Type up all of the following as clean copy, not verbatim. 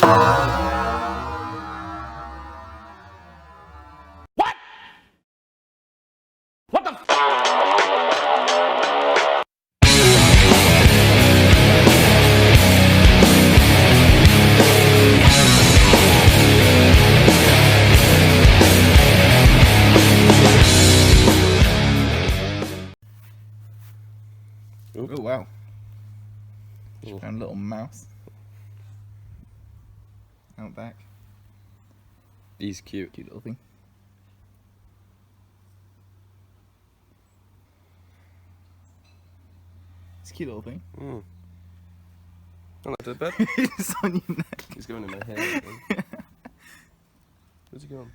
What? What the f? Oh wow. Just found a little mouse out back. He's cute. Cute little thing. It's a cute little thing. Mm. I like that bed. It's on your neck. He's going in my hair. Where's he going?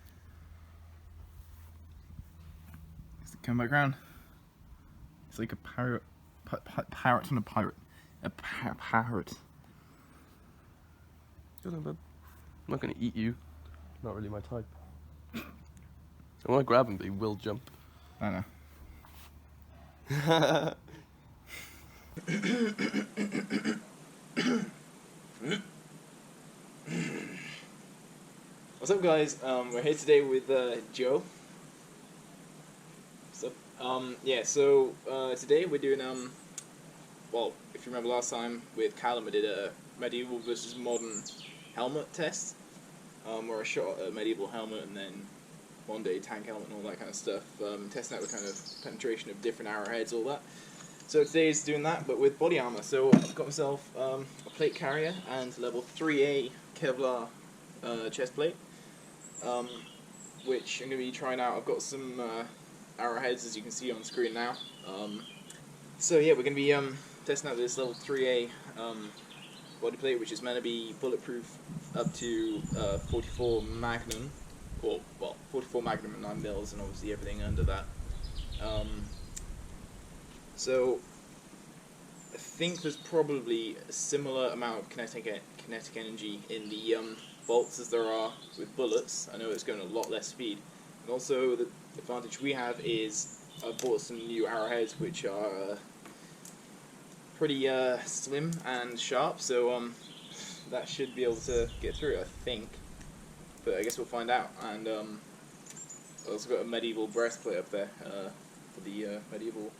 Come back round. It's like a parrot. Parrot and a pirate. A parrot. Go on, bud. I'm not going to eat you. Not really my type. I want to grab him, but he will jump. I know. What's up, guys? We're here today with Joe. What's up? Yeah, so today we're doing well, if you remember last time with Callum, we did a medieval versus modern helmet test, where I shot a medieval helmet and then one day tank helmet and all that kind of stuff, testing out the kind of penetration of different arrowheads, all that. So today's doing that, but with body armor. So I've got myself a plate carrier and level 3A Kevlar chest plate, which I'm going to be trying out. I've got some arrowheads, as you can see on screen now. So yeah, we're going to be testing out this level 3A body plate, which is meant to be bulletproof up to 44 Magnum, or well, 44 Magnum and 9 mils, and obviously everything under that. So I think there's probably a similar amount of kinetic energy in the bolts as there are with bullets. I know it's going a lot less speed, and also the advantage we have is I've bought some new arrowheads which are pretty slim and sharp, so that should be able to get through, I think. But I guess we'll find out. And I've also got a medieval breastplate up there for the medieval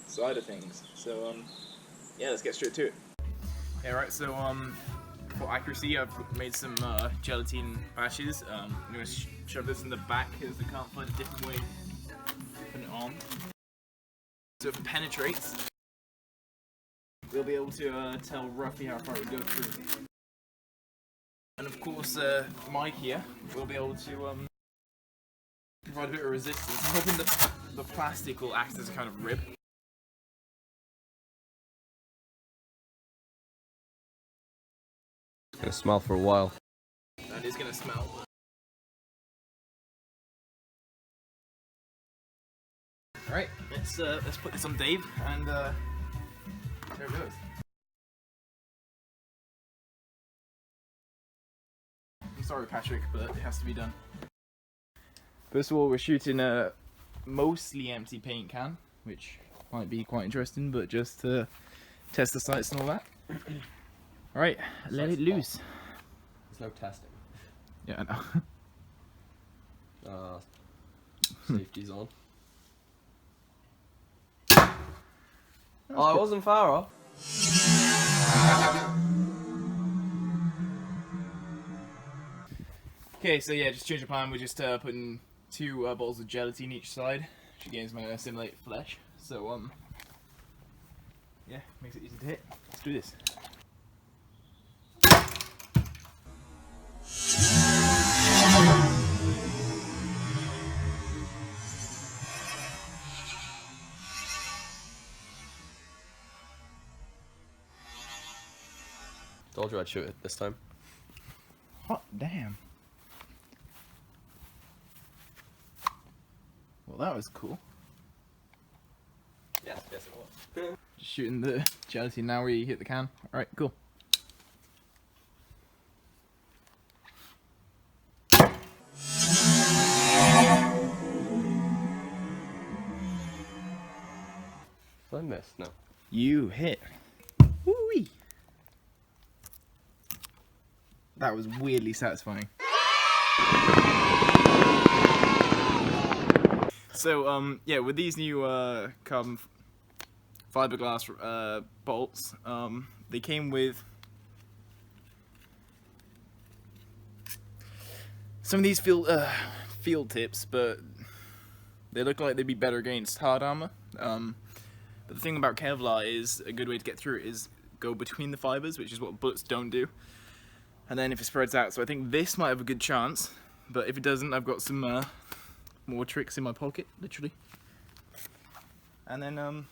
side of things. So yeah, let's get straight to it. Yeah, right. So for accuracy, I've made some gelatine patches. I'm going to shove this in the back because I can't find a different way to put it on. So if it penetrates, we'll be able to tell roughly how far it would go through. And of course, Mike here will be able to provide a bit of resistance. I'm hoping the plastic will act as a kind of rib. It's going to smell for a while. That is going to smell. Alright, let's put this on Dave, and there it goes. I'm sorry, Patrick, but it has to be done. First of all, we're shooting a mostly empty paint can, which might be quite interesting, but just to test the sights and all that. Alright, let it loose. There's no testing. Yeah, I know. Safety's on. Oh, I wasn't far off. Okay, so yeah, just change the plan. We're just putting 2 balls of gelatin each side, which again is going to simulate flesh. So yeah, makes it easy to hit. Let's do this. Told you I'd shoot it this time. Hot damn. Well, that was cool. Yes, it was. Just shooting the gelatin now where you hit the can. Alright, cool. Did I miss? No. You hit. Woo-wee. That was weirdly satisfying. So, yeah, with these new carbon fiberglass bolts, they came with some of these field tips, but they look like they'd be better against hard armor. But the thing about Kevlar is a good way to get through it is go between the fibers, which is what bullets don't do. And then if it spreads out, so I think this might have a good chance, but if it doesn't, I've got some more tricks in my pocket, literally. And then,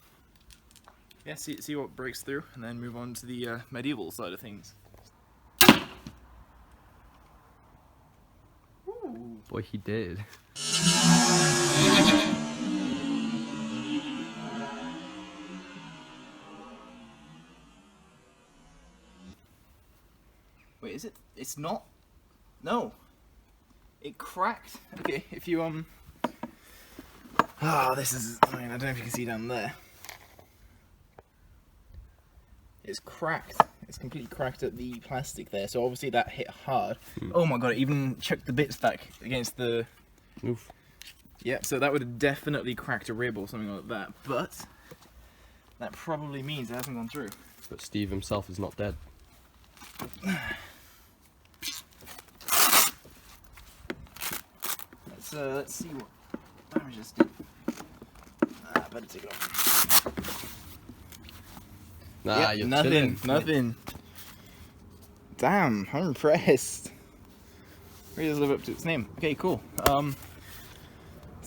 yeah, see what breaks through, and then move on to the medieval side of things. Ooh. Boy, he did. Wait, is it? It's not? No. It cracked. Okay, if you, ah, this is, I mean, I don't know if you can see down there. It's cracked. It's completely cracked at the plastic there, so obviously that hit hard. Oh my god, it even chucked the bits back against the... Oof. Yeah, so that would have definitely cracked a rib or something like that, but that probably means it hasn't gone through. But Steve himself is not dead. Let's see what damage this did. I better take it off. Nah, Yeah, you're nothing, chilling. nothing. Damn, I'm impressed. Really does live up to its name. Okay, cool. So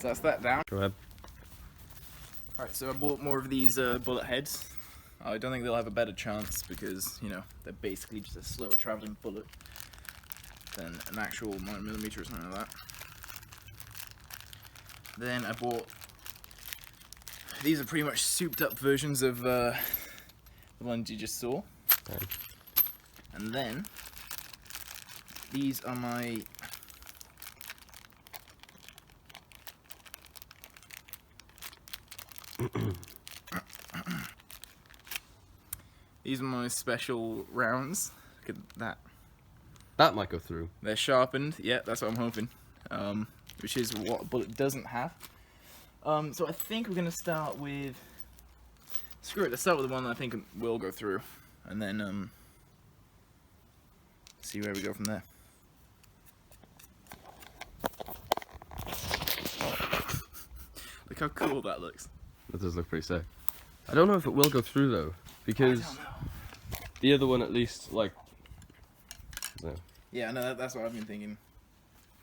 that's that down. Go ahead. Alright, so I bought more of these bullet heads. I don't think they'll have a better chance because, you know, they're basically just a slower travelling bullet than an actual 9mm or something like that. Then I bought... These are pretty much souped up versions of the ones you just saw. Okay. And then these are my these are my special rounds. Look at that. That might go through. They're sharpened. Yeah, that's what I'm hoping. Which is what a bullet doesn't have. So I think we're gonna start with. Screw it. Let's start with the one that I think will go through, and then see where we go from there. Look how cool that looks. That does look pretty sick. I don't know if it will go through though, because the other one at least, like... No. Yeah, no, that's what I've been thinking.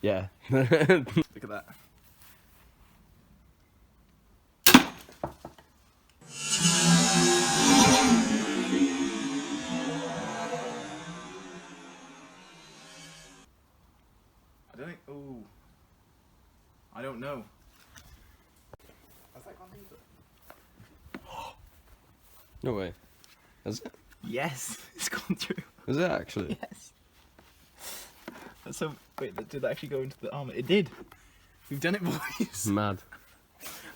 Yeah. Look at that. I don't think. Oh, I don't know. Has that gone through? No way. Is it? Yes, it's gone through. Is it actually? Yes. That's so. Wait, did that actually go into the armor? It did. We've done it, boys. Mad.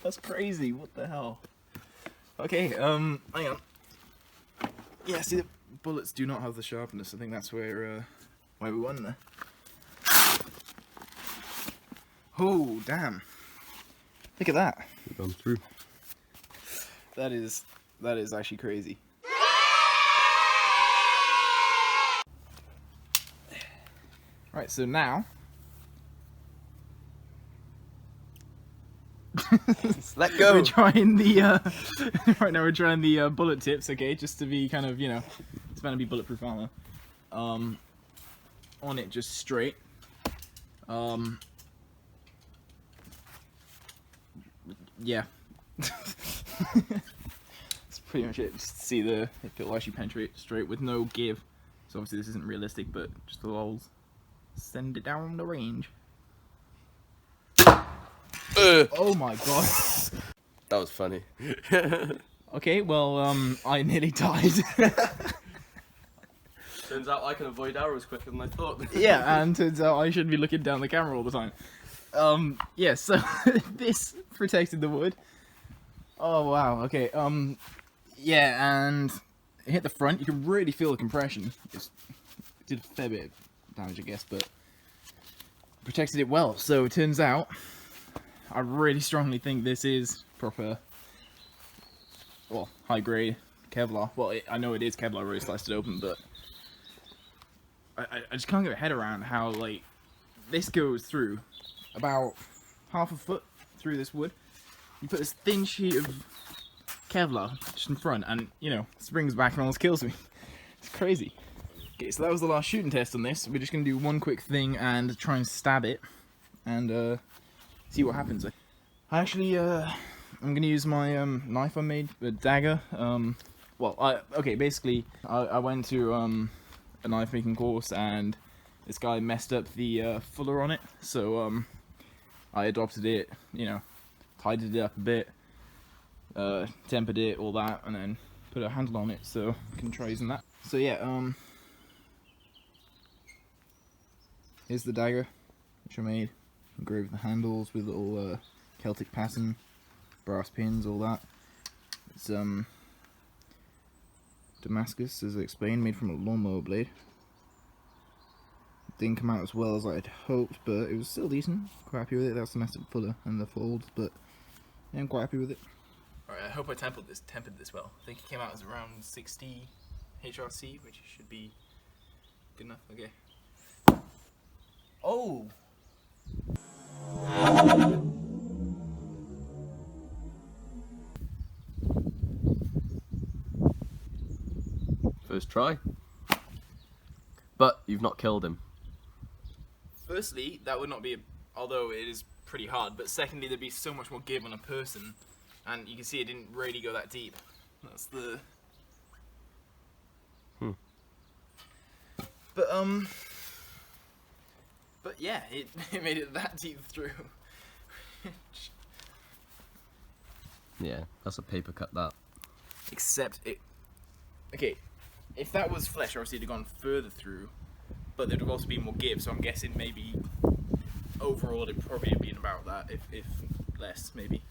That's crazy. What the hell? Okay. Hang on. Yeah. See, the bullets do not have the sharpness. I think that's where we won there. Oh, damn. Look at that. We've gone through. That is actually crazy. Right, so now Let go. we're trying the right now we're trying the bullet tips, okay, just to be kind of, you know, it's meant to be bulletproof armor. On it just straight. Yeah. That's pretty much it. Just see if it'll actually penetrate straight with no give. So obviously this isn't realistic, but just for the lols. Send it down the range. Oh my god. That was funny. Okay, well, I nearly died. Turns out I can avoid arrows quicker than I thought. Yeah, and turns out I should be looking down the camera all the time. Yeah, so this protected the wood. Oh wow, okay, yeah, and it hit the front. You can really feel the compression. It did a fair bit of damage, I guess, but protected it well. So it turns out, I really strongly think this is proper, well, high grade Kevlar. Well, I know it is Kevlar, already sliced it open, but I just can't get my head around how, like, this goes through about half a foot through this wood. You put this thin sheet of Kevlar just in front, and, you know, springs back and almost kills me. It's crazy. Okay, so that was the last shooting test on this. We're just going to do one quick thing and try and stab it and see what happens. I actually, I'm going to use my knife I made, a dagger. Basically, I went to a knife making course and this guy messed up the fuller on it, so I adopted it, you know, tidied it up a bit, tempered it, all that, and then put a handle on it, so I can try using that. So yeah, here's the dagger, which I made. Engraved the handles with little Celtic pattern, brass pins, all that. It's Damascus, as I explained, made from a lawnmower blade. Didn't come out as well as I'd hoped, but it was still decent. Quite happy with it. That's the messed up fuller and the folds, but yeah, I'm quite happy with it. Alright, I hope I tempered this well. I think it came out as around 60 HRC, which should be good enough. Okay. Oh! First try. But you've not killed him. Firstly, that would not be, although it is pretty hard, but secondly, there'd be so much more give on a person, and you can see it didn't really go that deep. That's the... But yeah, it made it that deep through. Yeah, that's a paper cut, that. Except it... Okay, if that was flesh, obviously it'd have gone further through, but there'd have also been more give, so I'm guessing maybe overall it'd probably have been about that, if less, maybe.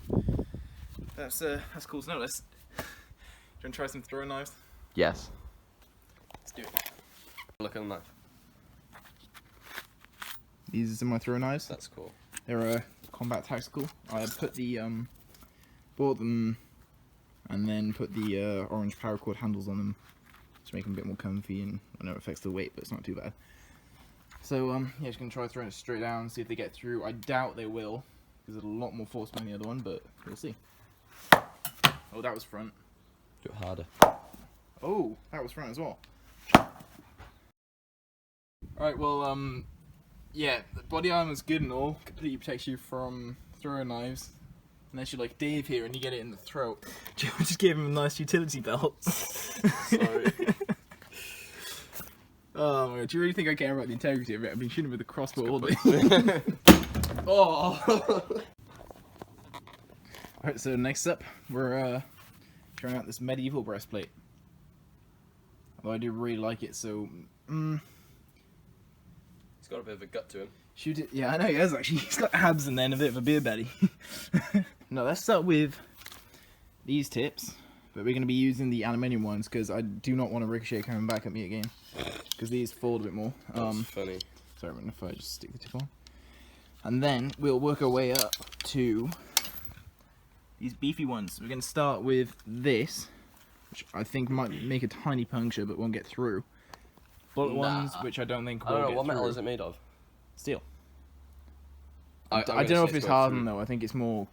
That's cool to know. Do you want to try some throwing knives? Yes. Let's do it. Look at the knife. These are my throwing knives. That's cool. They're combat tactical. I put the bought them and then put the orange paracord handles on them to make them a bit more comfy, and I know it affects the weight, but it's not too bad. So yeah, just gonna try throwing it straight down and see if they get through. I doubt they will, because there's a lot more force behind the other one, but we'll see. Oh, that was front. Do it harder. Oh, that was front as well. Alright, well, yeah, the body armor's good and all, completely protects you from throwing knives. Unless you're like Dave here and you get it in the throat. Just gave him a nice utility belt. Sorry. Oh my god, do you really think I care about the integrity of it? I've been shooting with a crossbow all day. Oh! Alright, so next up, we're trying out this medieval breastplate. Although I do really like it, so... He's got a bit of a gut to him. Shoot it. Yeah, I know he has actually. He's got abs and then a bit of a beer belly. No, let's start with these tips, but we're going to be using the aluminium ones because I do not want a ricochet coming back at me again. Because these fold a bit more. That's funny. Sorry, if I just stick the tip on. And then we'll work our way up to these beefy ones. We're going to start with this, which I think might make a tiny puncture but won't get through. Bullet ones, which I don't think will I don't know, get what metal through. is it made of? Steel. I don't know if it's hardened though. I think it's more.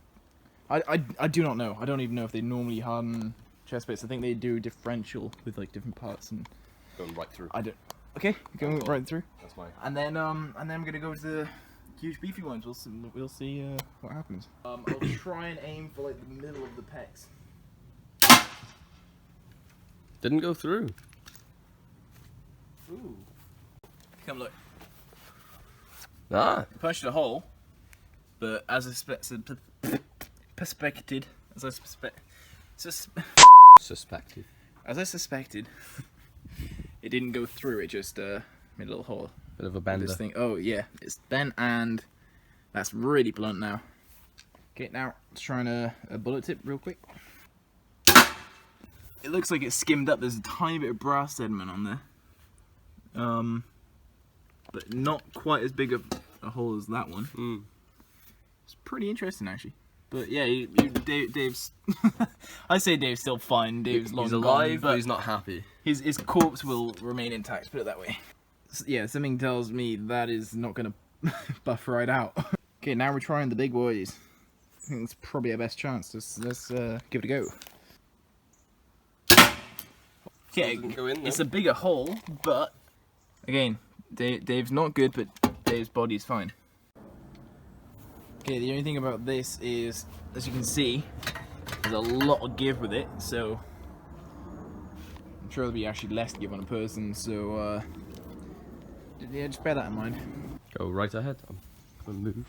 I do not know. I don't even know if they normally harden chest plates. I think they do differential with like different parts and. Going right through. I don't. Okay, going right through. That's my. And then I'm gonna go to the huge beefy ones. We'll see what happens. I'll try and aim for like the middle of the pecs. Didn't go through. Ooh. Come look. Ah. I punched a hole, but as I suspected, it didn't go through. It just made a little hole. Bit of a bender. This thing. Oh yeah, it's bent and that's really blunt now. Okay, now let's try a bullet tip real quick. It looks like it's skimmed up. There's a tiny bit of brass sediment on there. but not quite as big a hole as that one. Mm. It's pretty interesting, actually. But yeah, Dave's. I say Dave's still fine. Dave's long He's gone, alive, but he's not happy. His corpse will remain intact. Put it that way. Yeah, something tells me that is not gonna buff right out. Okay, now we're trying the big boys. I think it's probably our best chance. Let's give it a go. Okay, Go in, it's a bigger hole, but again, Dave's not good, but Dave's body's fine. Okay, the only thing about this is, as you can see, there's a lot of give with it, so I'm sure there'll be actually less give on a person, so yeah, just bear that in mind. Go right ahead. I'm gonna move.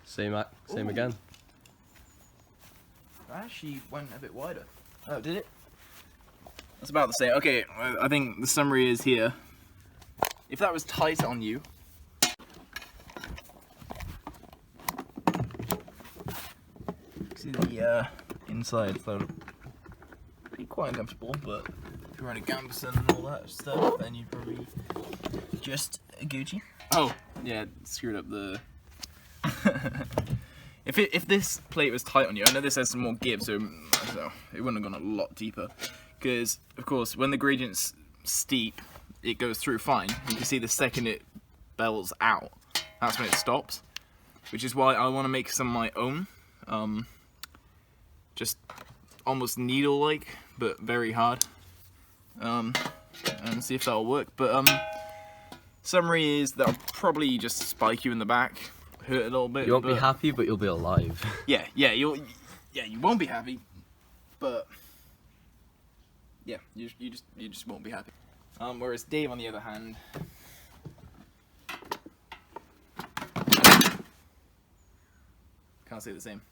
Same Ooh. again. That actually went a bit wider. Oh, did it? That's about the same. Okay, I think the summary is here. If that was tight on you, see the inside, so be quite uncomfortable. But if you're wearing a gambeson and all that stuff, then you'd probably just Gucci. Oh, yeah, screwed up the. If this plate was tight on you, I know this has some more give, so it wouldn't have gone a lot deeper. Because, of course, when the gradient's steep, it goes through fine. You can see the second it bells out, that's when it stops. Which is why I want to make some of my own. Just almost needle-like, but very hard. And see if that'll work. But, summary is that I'll probably just spike you in the back. Hurt a little bit. You won't be happy, but you'll be alive. Yeah, you won't be happy, but yeah, you just won't be happy. Whereas Dave, on the other hand, can't say the same.